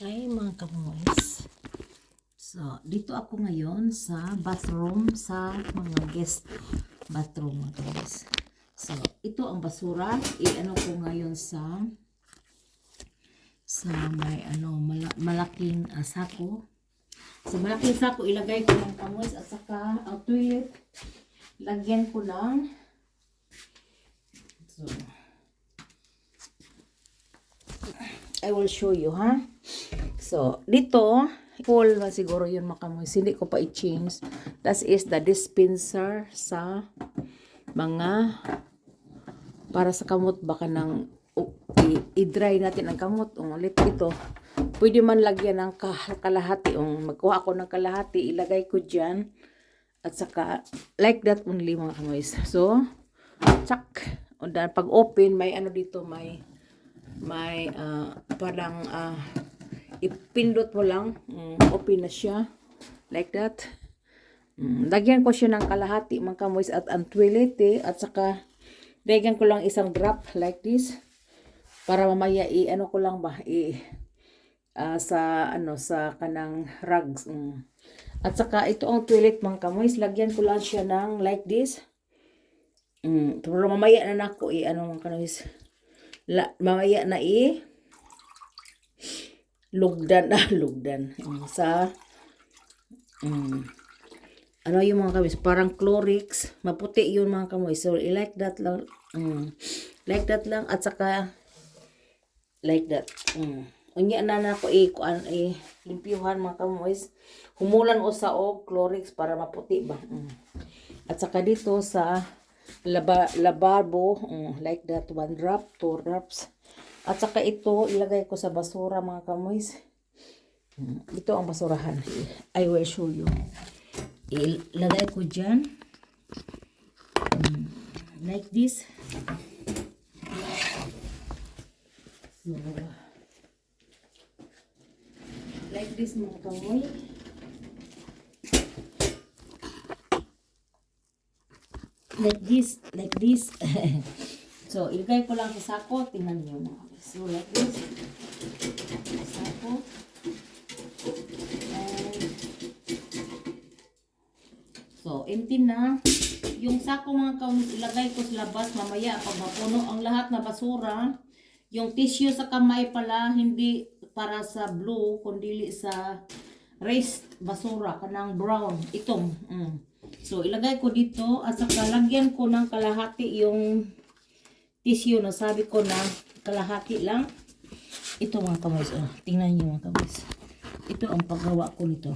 Ay mga kamoys. So, dito ako ngayon sa bathroom sa mga guest bathroom mga kamoys. So, ito ang basura. I-ano ko ngayon sa may malaking sako. Sa malaking sako ilagay ko ng kamoys at saka ang toilet lagyan ko ng I will show you So, dito full na siguro yun makamoys. Hindi ko pa i-change. That is the dispenser sa mga para sa kamot baka nang i-dry natin ang kamot. Ulit ito. Pwede man lagyan ng kalahati. Magkuha ako ng kalahati. Ilagay ko dyan. At saka like that only mga kamoys. So, tsak. Pag open, may ano dito, may parang ipindot mo lang, open na siya like that. Lagyan ko siya ng kalahati mga kamoys at ang toilet at saka lagyan ko lang isang drop like this para mamaya ano ko lang ba sa kanang rugs. At saka ito ang toilet mga kamoys, lagyan ko lang siya ng like this. Pero mamaya na nako ano mga kamoys, mamaya na lugdan sa ano yung mga kamoys, parang Clorix, maputi yun mga kamoys. So like that lang, like that lang at saka like that. Unya na nako limpyuhan mga kamoys. Humulan o sa Clorix para maputi ba. At saka dito sa lababo, like that, 1 drop, 2 drops. At saka ito, ilagay ko sa basura mga kamoys. Ito ang basurahan. I will show you. Ilagay ko dyan. Like this. So, like this mga kamoy. Like this. So, ilagay ko lang sa sako. Tingnan niyo mga kamoy. So, like this. Sako. So, empty na. Yung sako mga kamoy, ilagay ko sa labas. Mamaya, pag mapuno ang lahat na basura, yung tissue sa kamay pala, hindi para sa blue, kundi sa raised basura, kanang brown. Itong. So, ilagay ko dito at saka lagyan ko ng kalahati yung tissue na sabi ko na kalahati lang. Ito mga kamoy. Tingnan niyo mga kamoy. Ito ang paggawa ko nito.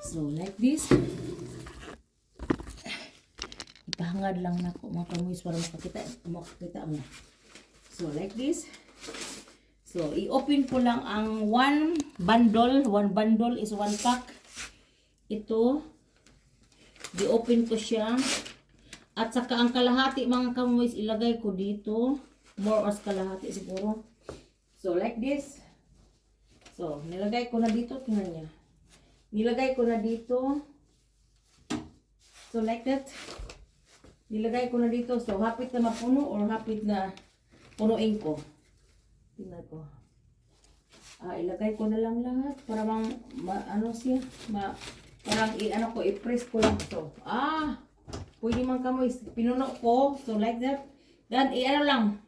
So, like this. Ipahangad lang na ko mga kamoy para makakita mo. So, like this. So, i-open ko lang ang 1 bundle. 1 bundle is 1 pack. Ito. I-open ko siya. At saka ang kalahati mga kamoys, ilagay ko dito. More as kalahati siguro. So, like this. So, nilagay ko na dito. Tingnan niya. Nilagay ko na dito. So, like that. Nilagay ko na dito. So, hapit na mapuno or hapit na punuin ko. Tingnan ko. Ilagay ko na lang lahat para siya. Parang i-press ko lang to. Pwede man kamoy. Pinuno ko. So, like that. Then, lang.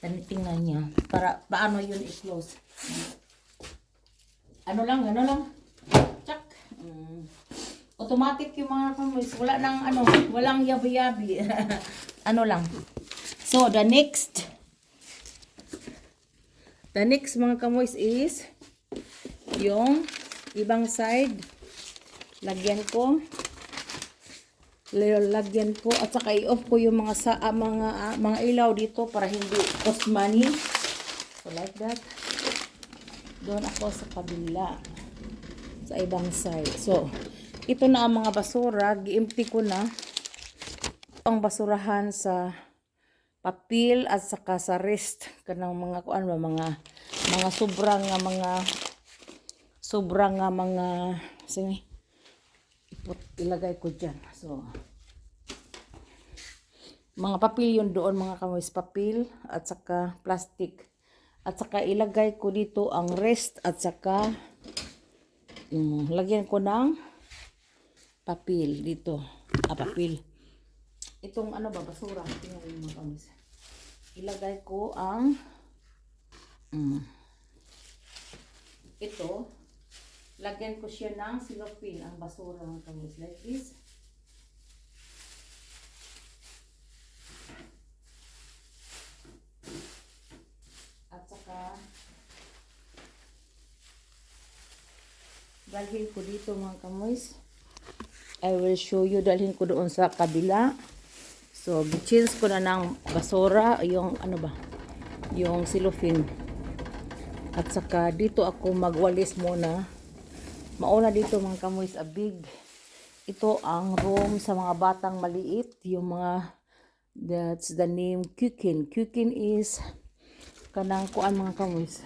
Tingnan niya. Para, paano yun i-close. Ano lang. Tsak. Automatic yung mga kamoy. Wala nang walang yabi-yabi. lang. So, the next mga kamoys is yung ibang side. Lagyan ko at saka i-off ko yung mga ilaw dito para hindi cost money. So, like that. Doon ako sa kabila. Sa ibang side. So, ito na ang mga basura. Gi-empty ko na. Ang basurahan sa papel at saka sa rest kanang mga sobrang sige ilagay ko dyan. So Mga papel yun doon mga kamoys, papel at saka plastic. At saka ilagay ko dito ang rest at saka lagyan ko ng papel dito. Papel. Itong ano ba, basura. Tingnan mo mga kamoys. Ilagay ko ang ito. Lagyan ko siya ng cellophane, ang basura mga kamoys. Like this. At saka dalhin ko dito mga kamoys. I will show you. Dalhin ko doon sa kabila. So, change ko na ng basura, yung ano ba, yung cellophane. At saka dito ako magwalis muna. Mauna dito mga kamoys, ito ang room sa mga batang maliit. Yung mga, that's the name, Kukin. Kukin is kanang kuan mga kamoys.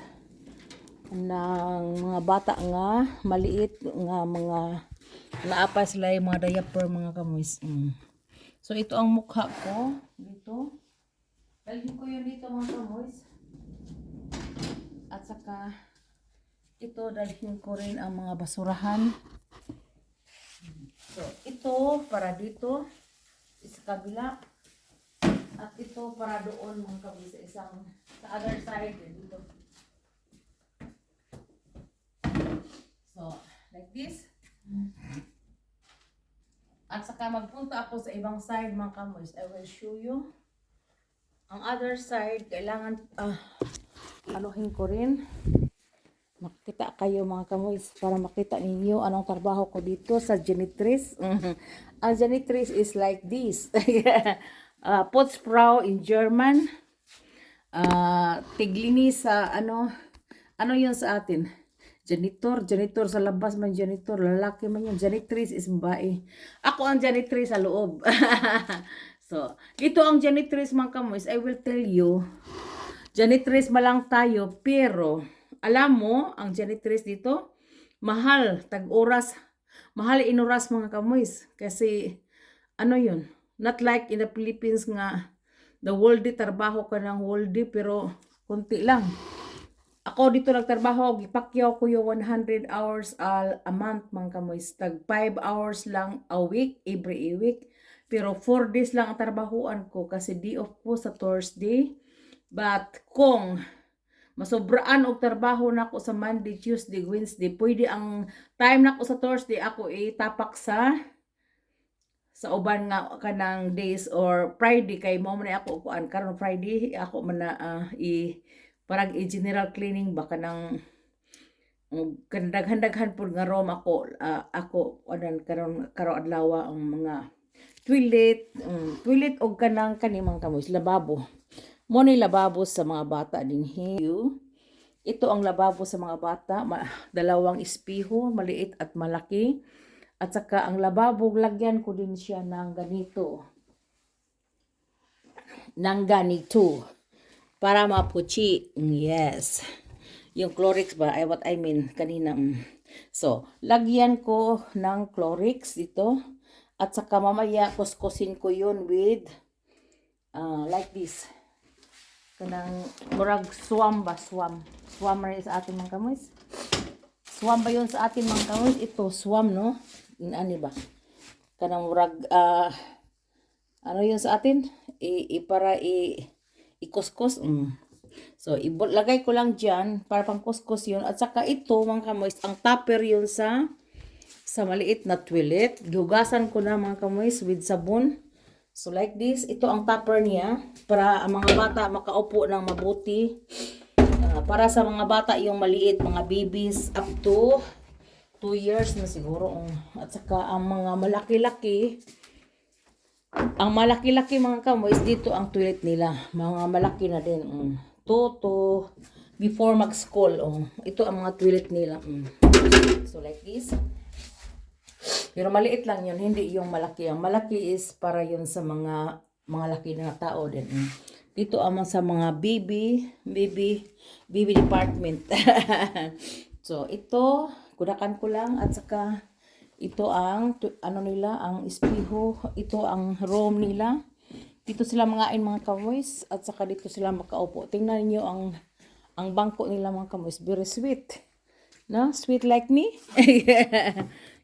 Ng mga bata nga, maliit nga mga naapa sila yung mga diaper mga kamoys. So, ito ang mukha ko. Dito. Dalhin ko yun dito mga kamoys. At saka, ito dalhin ko rin ang mga basurahan. So, ito para dito. Sa kabila. At ito para doon mga kamoys. Sa other side. Dito. So, like this. At saka magpunta ako sa ibang side mga kamoys. I will show you. Ang other side, kailangan anuhin ko rin. Makita kayo mga kamoys para makita ninyo anong trabaho ko dito sa janitress. Ang janitress is like this. Putzfrau in German. Tiglinis sa ano yun sa atin? Janitor sa labas man janitor, lalaki man yun. Janitress is babae. Ako ang janitress sa loob. So, dito ang janitress mga kamoys, I will tell you, janitress malang tayo, pero alam mo, ang janitress dito, mahal, tag-oras, mahal inuras mga kamoys. Kasi, ano yun, not like in the Philippines nga, the whole day, trabaho ka ng whole day, pero konti lang. Ako dito nagtrabaho, gipakyaw ko yung 100 hours a month mga kamoys. Tag 5 hours lang a week, every week. Pero 4 days lang ang trabahoan ko kasi day off po sa Thursday. But kung masobraan og trabaho na ako sa Monday, Tuesday, Wednesday, pwede ang time na ako sa Thursday, ako itapak sa uban nga kanang days or Friday kay mo man ako kuan karon Friday ako man na parang i-general cleaning baka nang daghan-daghan pud nga room ako adan karon adlaw ang mga toilet og kanang kanimang kamoy lababo mo ni lababo sa mga bata dinhi. Ito ang lababo sa mga bata, dalawang espeho, maliit at malaki. At saka ang lababo lagyan ko din siya ng ganito para mapuchi. Yes. Yung Clorix ba? Ay, what I mean kanina. So, lagyan ko ng Clorix dito. At saka mamaya kuskusin ko yun with like this. Kanang murag swam ba? Swam rin sa atin mga kamoys. Swam ba yun sa atin mga kamoys? Ito, swam no? Ani ba? Kanang murag ano yun sa atin? Para ikuskus. So, lagay ko lang dyan para pang kuskus yun. At saka ito, mga kamoys, ang topper yun sa maliit na toilet. Hugasan ko na mga kamoys with sabon. So, like this. Ito ang topper niya para ang mga bata makaupo ng mabuti. Para sa mga bata yung maliit, mga babies up to 2 years na siguro. At saka ang mga malaki-laki, mga kamoys, dito ang toilet nila. Mga malaki na din. To before mag-school. Ito ang mga toilet nila. So like this. Pero maliit lang yun. Hindi yung malaki. Ang malaki is para yun sa mga laki na tao din. Dito ang sa mga baby department. So ito, kudakan ko lang. At saka ito ang ano nila, ang espeho, ito ang room nila. Dito sila mangain mga kamoys at saka dito sila makaupo. Tingnan niyo ang bangko nila mga kamoys. Very sweet. No? Sweet like me.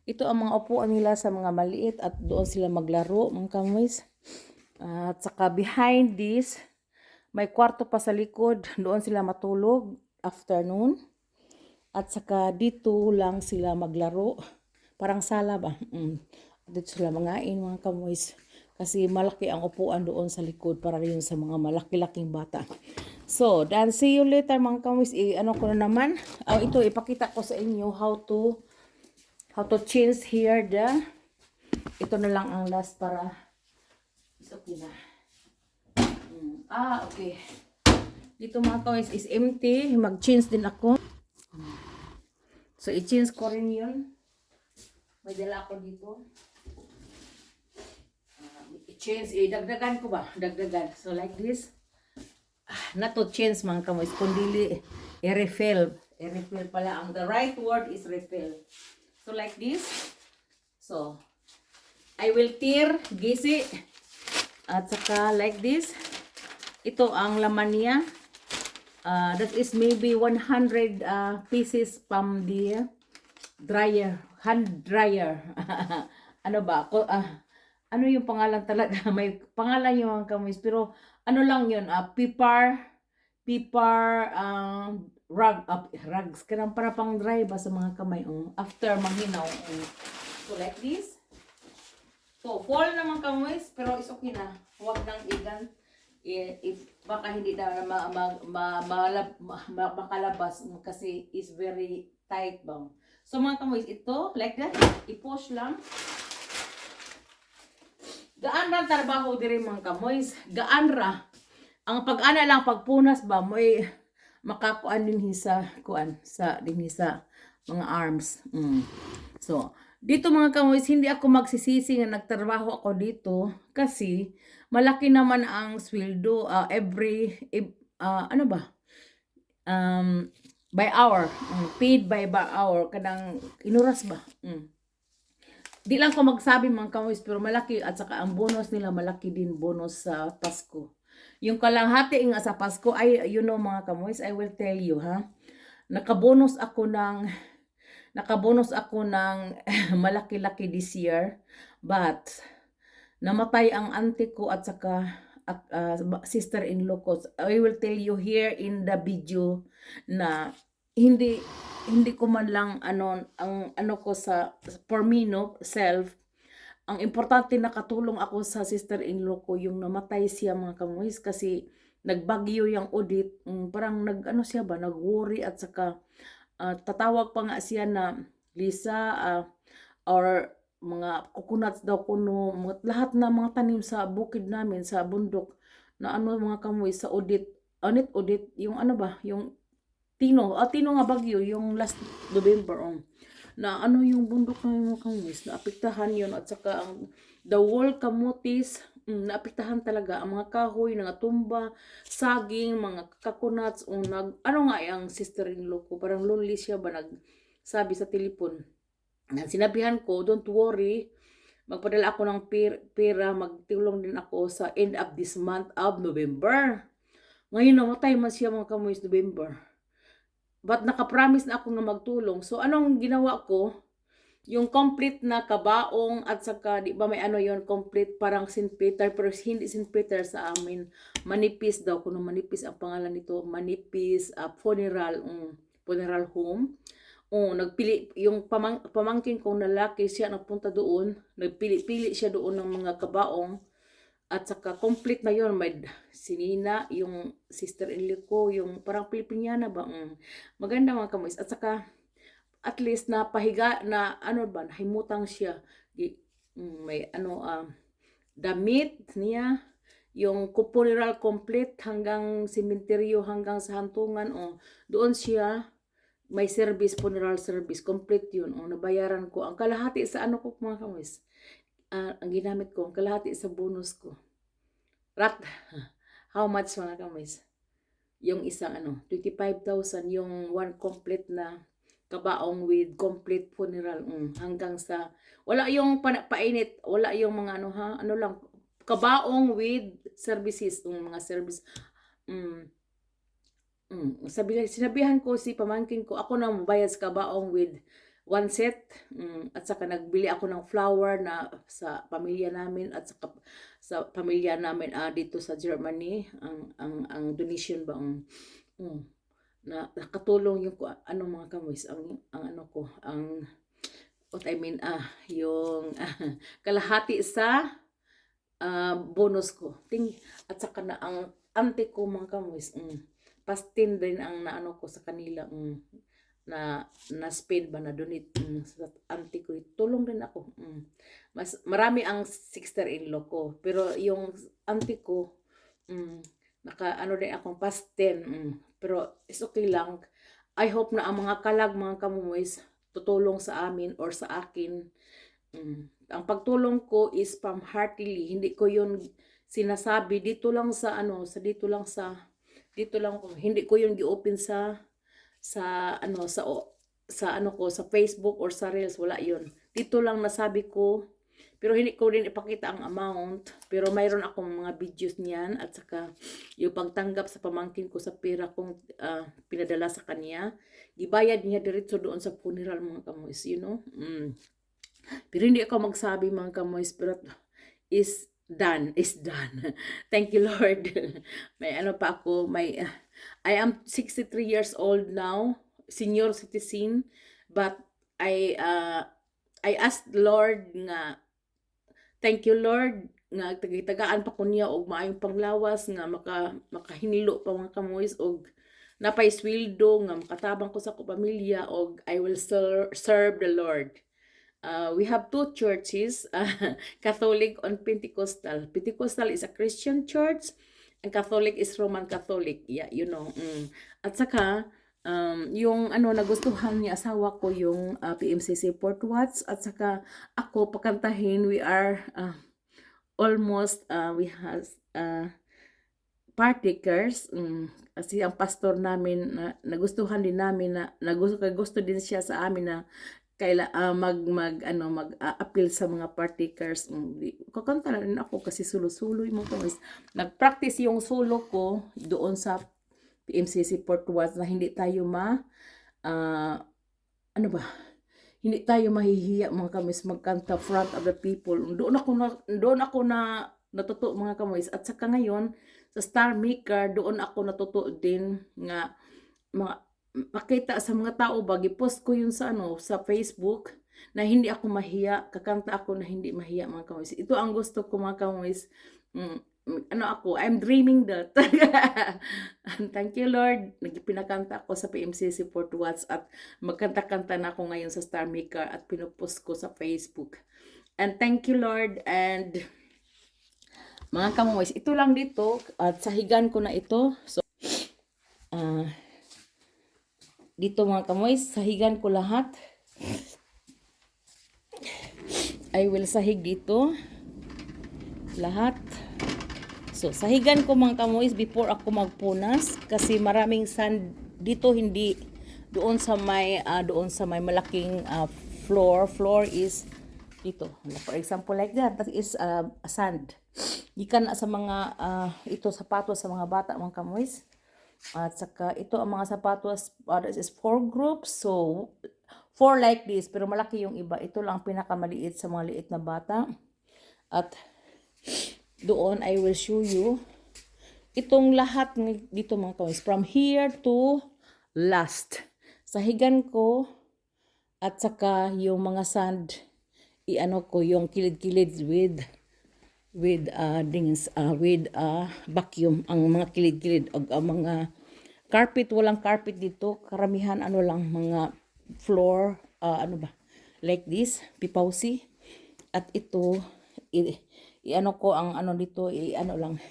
Ito ang mga upuan nila sa mga maliit at doon sila maglaro mga kamoys. At saka behind this, may kwarto pa sa likod. Doon sila matulog afternoon. At saka dito lang sila maglaro. Parang sala ba? Dito sila mangain mga kamoys. Kasi malaki ang upuan doon sa likod para rin sa mga malaki-laking bata. So, then see you later mga kamoys. Ano ko na naman. Ito, ipakita ko sa inyo how to change here ito na lang ang last para it's okay na. Okay. Dito mga kamoys is empty. Mag-change din ako. So, i-change ko rin yun. May dala ako dito. I-change. Dagdagan ko ba? Dagdagan. So, like this. Not to change mga kamoys. Kundili, i-refill. I-refill pala. The right word is refill. So, like this. So, I will tear, gisi. At saka, like this. Ito ang laman niya. That is maybe 100 pieces from the dryer, hand dryer. Ano ba? Ano yung pangalan talaga? May pangalan yung mga kamoys. Pero ano lang yun? Pipar, rugs. Kanang para pang dry ba sa mga kamay. After mahinaw. So like this. So fall naman kamoys. Pero is okay na. Huwag nang igan. If baka hindi na makalabas kasi is very tight bang. So mga kamoys, ito like that, i-push lang. Gaan ra trabaho diri mga kamoys. Gaan ra. Ang pag-ana lang pagpunas ba mo'y makakuan din sa kuan sa dinhi sa mga arms. So, dito mga kamoys, hindi ako magsisisi nga nagtrabaho ako dito kasi malaki naman ang sweldo ano ba? By hour. Paid by hour. Kadang inuras ba? Di lang ko magsabi mga kamoys, pero malaki. At saka ang bonus nila, malaki din bonus sa Pasko. Yung kalahati nga sa Pasko, ay, you know mga kamoys, I will tell you, ha? Nakabonus ako ng malaki-laki this year. But, namatay ang auntie ko at saka sister-in-law ko. I will tell you here in the video na hindi ko man lang ang ko sa for me no self. Ang importante nakatulong ako sa sister-in-law ko yung namatay siya mga kamoys kasi nagbagyo yung audit. Parang siya ba nag-worry at saka tatawag pa nga siya na Lisa or mga coconuts daw kuno, lahat na mga tanim sa bukid namin sa bundok na mga kamoy sa audit yung yung Tino nga bagyo yung last November na yung bundok na mga kamoy naapektahan yun at saka ang the whole kamutis naapektahan talaga ang mga kahoy nga tumba, saging, mga coconuts ang sister-in-law ko parang lonely siya ba nagsabi sa telepon. Sinabihan ko, don't worry, magpadala ako ng pera, magtulong din ako sa end of this month of November. Ngayon namatay man siya mga kamoys November. But nakapromise na ako na magtulong. So anong ginawa ko? Yung complete na kabaong at saka di ba may yon complete parang St. Peter pero hindi St. Peter sa amin. Manipis daw kuno manipis ang pangalan nito, Manipis funeral home. Nagpili yung pamangkin kong lalaki siya nagpunta doon, nagpili-pili siya doon ng mga kabaong at saka complete na yon may sinina yung sister-in-law ko yung parang Pilipiniana ba maganda mga kamoys at saka at least na pahiga na nahimutang siya may damit niya yung funeral complete hanggang sementeryo hanggang sa hantungan doon siya may funeral service, complete yun. Nabayaran ko. Ang kalahati sa ko mga kamoys, ang ginamit ko, ang kalahati sa bonus ko. How much mga kamoys? Yung isang 25,000, yung one complete na kabaong with complete funeral. Hanggang sa, wala yung painit, wala yung mga lang, kabaong with services, mga service. Sinabihan ko si pamangkin ko, ako na mabayad sa kabaong with one set, at saka nagbili ako ng flour na sa pamilya namin at saka sa pamilya namin dito sa Germany, ang donation ba na nakatulong yung ano mga kamoys, ang ano ko, ang what I mean yung kalahati sa bonus ko. At saka na ang auntie ko mga kamoys, pastin din ang naano ko sa kanila, na spend ba na donate sa auntie ko. Tulong din ako. Mas marami ang sister-in-law ko, pero yung auntie ko naka ano din akong pastin, pero is okay lang. I hope na ang mga kalag mga kamoys tutulong sa amin or sa akin. Ang pagtulong ko is from heartily, hindi ko yun sinasabi dito lang sa hindi ko yung gi-open sa ano ko sa Facebook or sa Reels, wala yun. Dito lang nasabi ko, pero hindi ko din ipakita ang amount, pero mayroon akong mga videos niyan at saka yung pagtanggap sa pamangkin ko sa pera kong pinadala sa kanya, ibayad niya diretso doon sa funeral mga kamoys, Pero hindi ako magsabi mga kamoys, pero is done. Thank you Lord. May ano pa ako, I am 63 years old now, senior citizen, but I asked Lord nga, thank you Lord nga tagaan pa ko niya og maayong panglawas nga makahinilo pa mga kamoys og napay sweldo nga makatabang ko sa ko pamilya og I will serve the Lord. We have two churches, Catholic and Pentecostal. Pentecostal is a Christian church, and Catholic is Roman Catholic. Yeah, At saka, yung nagustuhan ni asawa ko yung PMCC Port Watts, at saka ako pakantahin, we are almost, we have partakers, kasi ang pastor namin nagustuhan din namin na gusto din siya sa amin na mag-appeal sa mga partakers. Kakanta na rin ako kasi sulo-sulo yung mga kamoys. Nag-practice yung solo ko doon sa PMCC Port Watts na hindi tayo hindi tayo mahihiya mga kamoys magkanta front of the people. Doon ako na natuto mga kamoys. At saka ngayon sa Star Maker, doon ako natuto din nga makita sa mga tao ba, gipost ko yun sa sa Facebook na hindi ako mahiya, kakanta ako na hindi mahiya mga kamoys. Ito ang gusto ko mga kamoys. I'm dreaming that. Thank you Lord. Pinakanta ako sa PMCC Port Watts at magkanta-kanta na ako ngayon sa Star Maker at pinupost ko sa Facebook. And thank you Lord. And mga kamoys, ito lang dito at sahigan ko na ito. So dito mga kamoys, sahigan ko lahat. I will sahig dito lahat. So sahigan ko mga kamoys before ako magpunas kasi maraming sand dito, hindi doon sa may malaking floor is dito. For example like that is sand. Gikan sa mga ito sapatos sa mga bata mga kamoys. At saka ito ang mga sapatos, this is 4 groups, so 4 like this, pero malaki yung iba. Ito lang pinakamaliit sa mga liit na bata. At doon I will show you itong lahat dito mga kamoys, from here to last. Sahigan ko at saka yung mga sand, ko yung kilid-kilid with vacuum ang mga kilid-kilid o ang mga carpet. Walang carpet dito, karamihan lang mga floor like this, pipausi. At ito ko ang dito lang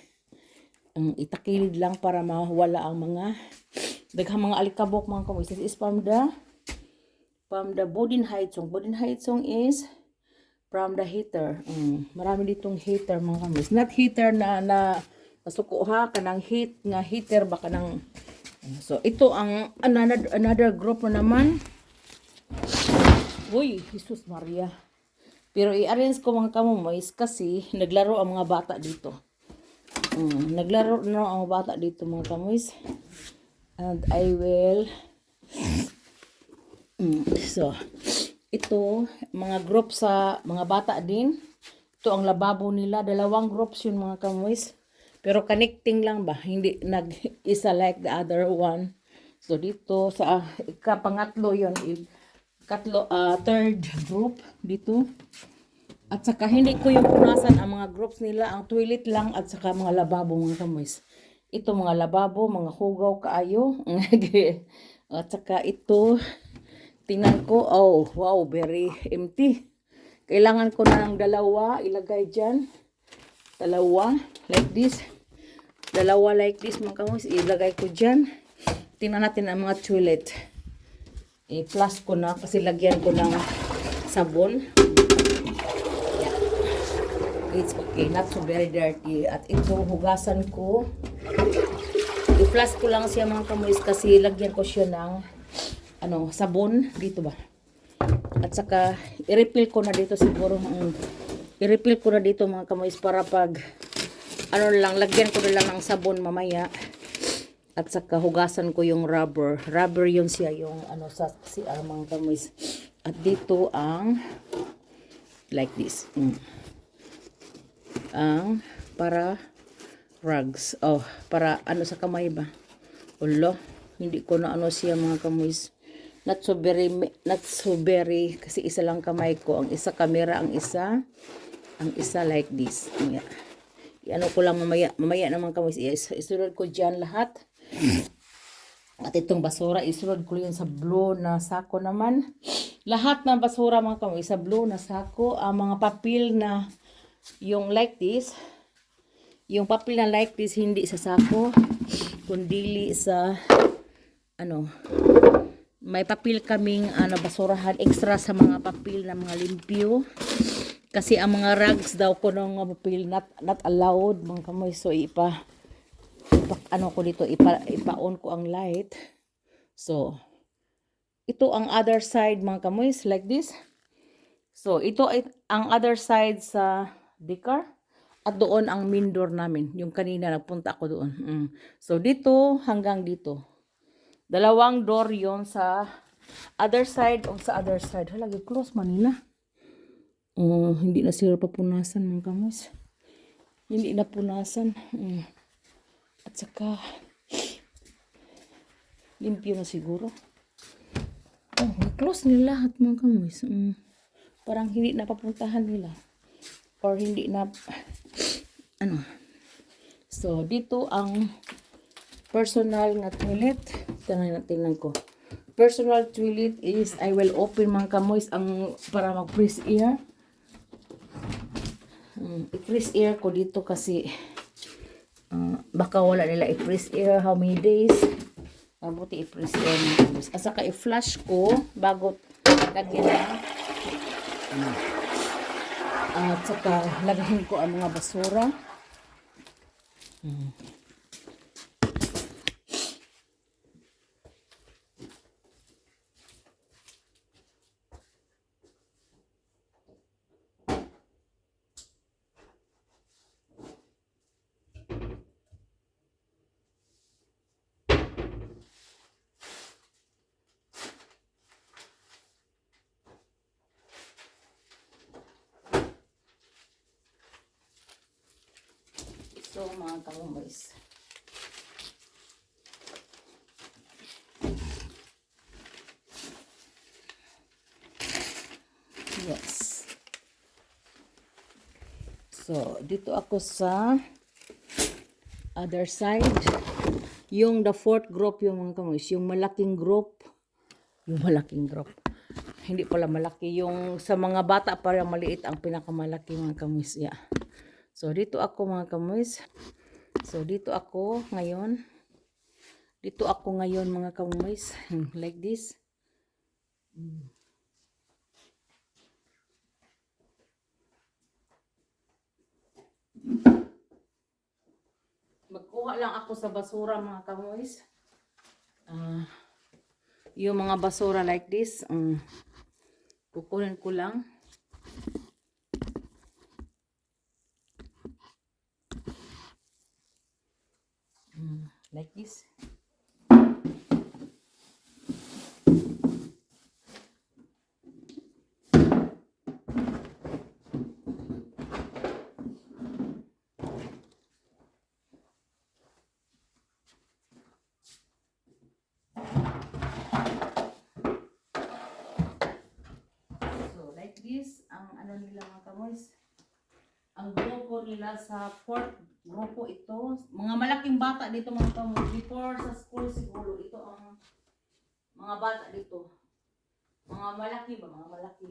ang itakilid lang para mawala ang mga daghang mga alikabok mga kamoy. This is from the Bodenheizung. Bodenheizung is from the heater. Marami ditong heater mga kamis. Not heater na masuko ha, kanang heater ba kanang. So ito ang another group na naman. Uy, Jesus Maria. Pero i-arrange ko mga kamumoys kasi naglaro ang mga bata dito. Naglaro na ang mga bata dito mga kamumoys. And I will so ito mga group sa mga bata din. Ito ang lababo nila, 2 groups yun mga kamumoys. Pero connecting lang ba? Hindi nag-isa like the other one. So dito sa pangatlo yon, third group dito. At saka hindi ko yung punasan ang mga groups nila, ang toilet lang at saka mga lababo mga kamoys. Ito mga lababo, mga hugaw kaayo. At saka ito, tingnan ko, oh wow, very empty. Kailangan ko na ng 2 ilagay dyan. 2 like this. 2 like this mga kamoys, ilagay ko dyan. Tingnan natin ang mga toilet. I-flush ko na kasi lagyan ko ng sabon. It's okay, not so very dirty. At ito, hugasan ko. I-flush ko lang siya mga kamoys kasi lagyan ko siya ng sabon dito ba. At saka i-refill ko na dito siguro. I-refill ko na dito mga kamoys para pag lagyan ko na lang ng sabon mamaya. At saka hugasan ko yung rubber. Rubber yun siya yung sa CR mga kamoys. At dito ang like this. Ang para rugs. Oh, para sa kamay ba? Ulo, hindi ko na siya mga kamoys. Not so very kasi isa lang kamay ko. Ang isa camera, ang isa like this. Ko lang mamaya naman kamoys. Isunod ko dyan lahat. At itong basura, isunod ko yun sa blue na sako naman. Lahat ng basura mga kamoys sa blue na sako. Ang mga papel na yung like this, yung papel na like this, hindi sa sako, kundi sa may papel kaming basurahan extra sa mga papel na mga limpyo. Kasi ang mga rugs daw ko ng papel not allowed mga kamoy. So ko dito, ipa-on ko ang light. So ito ang other side mga kamoy, like this. So ito ay ang other side sa Dicar. At doon ang main door namin. Yung kanina nagpunta ako doon. So dito hanggang dito. 2 door yon sa other side o sa other side. Halagi close Manila. Hindi na sila papunasan mga kamoys. Hindi na punasan. At saka limpyo na siguro. Close nila lahat mga kamoys. Parang hindi na papuntahan nila. Or hindi na So dito ang personal na toilet. Tingnan ko. Personal toilet is I will open mga kamoys para mag-freeze air. I-freeze air ko dito kasi baka wala nila i-freeze air how many days. Mabuti i-freeze air mga kamoys. At saka i-flush ko bago lagyan na. At saka lagyan ko ang mga basura. So mga kamumoys, yes. So dito ako sa other side. Yung the fourth group yung mga kamumoys, yung malaking group. Hindi pala malaki. Yung sa mga bata parang maliit ang pinakamalaki mga kamumoys. Yeah. So dito ako mga kamoys. So dito ako ngayon. Mga kamoys. Like this. Magkuha lang ako sa basura mga kamoys. Yung mga basura like this. Kukunin ko lang. Like this. So, like this, ang ano nila mga kamoys, ang grupo nila sa fourth grupo ito, mga malaking bata dito mga kamoys, before sa school siguro, ito ang mga bata dito. Mga malaki ba? Mga malaki.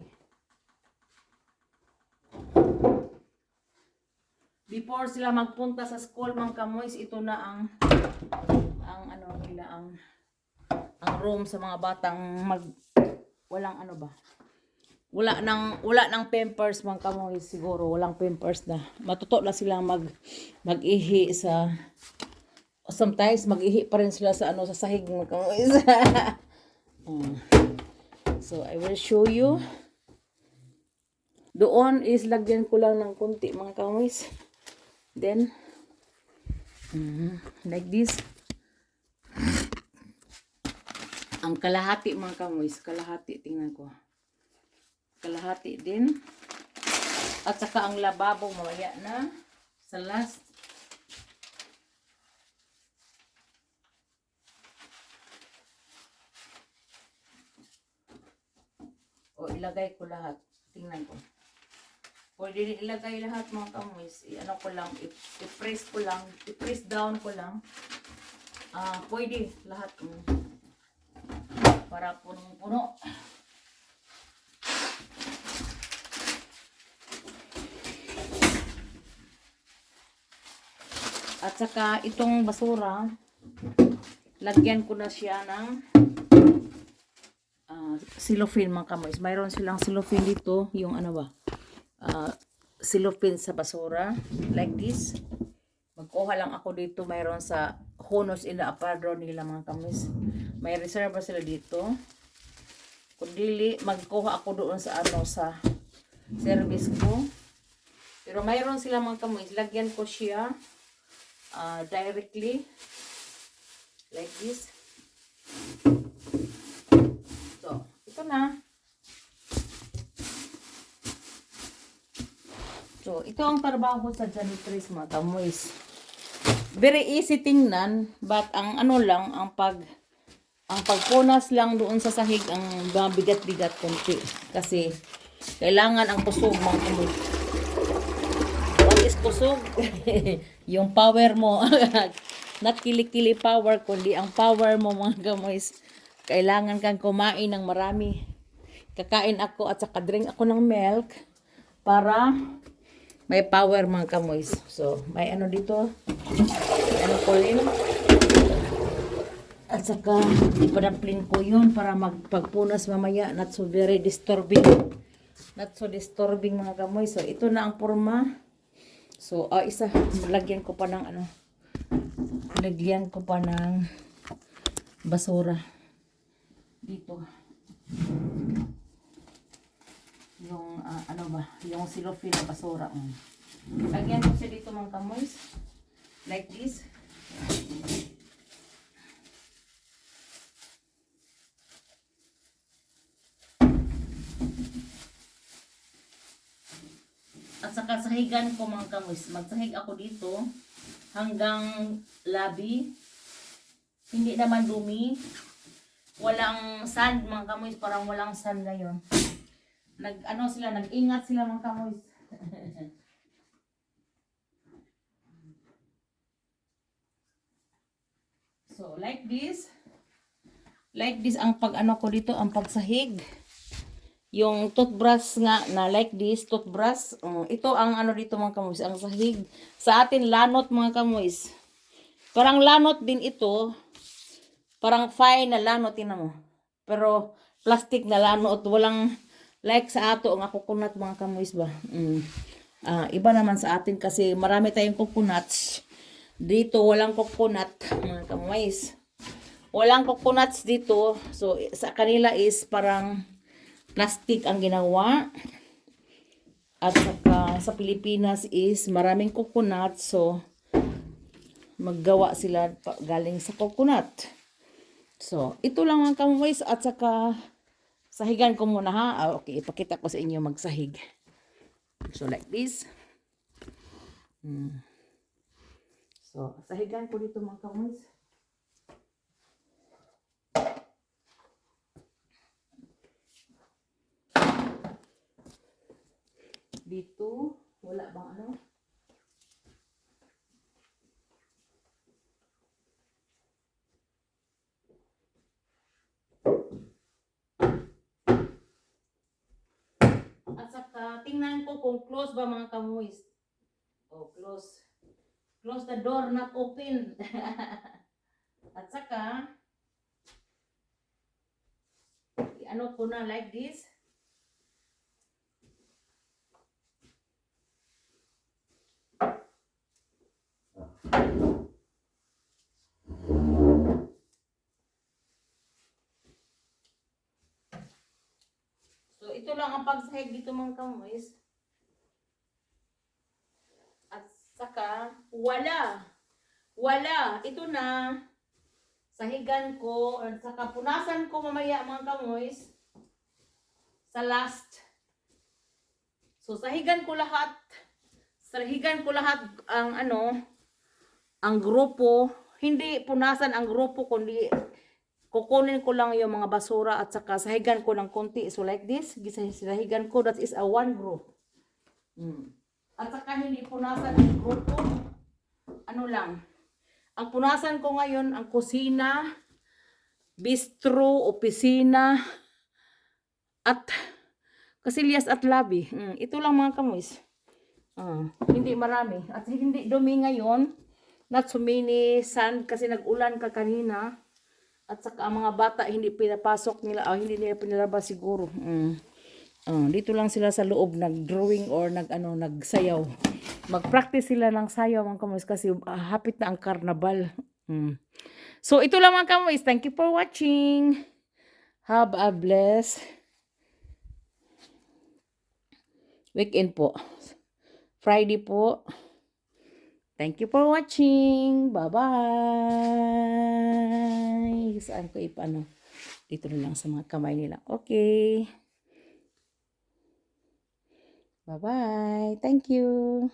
Before sila magpunta sa school mga kamoys, ito na ang ano nila, ang room sa mga batang walang ano ba? Wala nang pampers mga kamoys, siguro walang pampers na. Matuto na silang mag-ihi sa, sometimes mag-ihi pa rin sila sa sa sahig mga kamoys. So I will show you. Doon is lagyan ko lang ng konti mga kamoys. Then like this. Ang kalahati mga kamoys, kalahati, tingnan ko. Kalahati din. At saka ang lababo mamaya na sa last. O ilagay ko lahat. Tingnan ko. Pwede din ilagay lahat mga kamoys. Ano ko lang, i-press ko lang, i-press down ko lang. Pwede lahat. Para punong-puno. At saka itong basura, lagyan ko na siya ng cellophane mga kamoys. Mayroon silang cellophane dito, yung ano ba? Cellophane sa basura, like this. Magkuha lang ako dito, mayroon sa Honos in the apartment nila mga kamoys. May reserva sila dito. Kung dili, magkuha ako doon sa sa service ko. Pero mayroon sila mga kamoys, lagyan ko siya directly like this. So, ito na. So, ito ang trabaho sa janitress mga kamoys. Very easy tingnan, but ang ano lang, ang pagpunas lang doon sa sahig ang bigat-bigat konti. Kasi kailangan ang kusog mga kamoys. What is kusog? Yung power mo. Not kili-kili power, kundi ang power mo mga kamoys. Kailangan kang kumain ng marami. Kakain ako at saka drink ako ng milk para may power mga kamoys. So, may ano dito. Ano ko rin. At saka, ipadamplin ko yun para magpagpunas mamaya. Not so very disturbing. Not so disturbing mga kamoys. So, ito na ang forma. So, isa. Lagyan ko pa ng lagyan ko pa ng basura. Dito. Yung ano ba, yung cellophane na basura. Lagyan ko siya dito mga kamoys. Like this. At saka sahigan ko mga kamoys. Magsahig ako dito hanggang labi. Hindi naman dumi. Walang sand mga kamoys. Parang walang sand ngayon. Nag-ingat sila mga kamoys. So, like this. Like this ang pag-ano ko dito, ang pagsahig. Yung toothbrush nga na like this, toothbrush. Ito ang ano dito mga kamoys, ang sahig. Sa atin, lanot mga kamoys. Parang lanot din ito. Parang fine na lanot, tingnan mo. Pero, plastic na lanot. Walang, like sa ato, ang coconut mga kamoys ba. Iba naman sa atin kasi marami tayong coconuts. Dito, walang coconut, mga kamoys. Walang coconuts dito. So, sa kanila is parang plastic ang ginawa. At saka sa Pilipinas is maraming coconut. So, maggawa sila galing sa coconut. So, ito lang ang kamoys at saka sahigan ko muna ha. Okay, ipakita ko sa inyo magsahig. So, like this. So, sahigan ko dito mga kamoys. Dito, wala bang ano? At saka, tingnan ko kung close ba mga kamoys. Oh, close. Close the door, not open. At saka, ano ko na like this. So, ito lang ang pagsahig dito mga kamoys. At saka, wala. Ito na. Sahigan ko. At saka, punasan ko mamaya mga kamoys. Sa last. So, sahigan ko lahat ang ang grupo. Hindi punasan ang grupo, kundi kukunin ko lang yung mga basura at saka sahigan ko ng konti. So, like this. Sahigan ko. That is a one group. At saka hindi punasan ang grupo. Ano lang. Ang punasan ko ngayon, ang kusina, bistro, opisina, at kasilyas at lobby. Ito lang mga kamoys. Hindi marami. At hindi dumi ngayon. Not so many sand kasi nag-ulan ka kanina. At saka ang mga bata hindi pinapasok nila. Hindi nila pinalabas siguro. Dito lang sila sa loob nag-drawing or nagsayaw. Mag-practice sila ng sayaw mga kamoys kasi hapit na ang karnabal. So ito lang mga kamoys. Thank you for watching. Have a blessed weekend po. Friday po. Thank you for watching. Bye-bye. Saan ko ipano? Dito na lang sa mga kamay nila. Okay. Bye-bye. Thank you.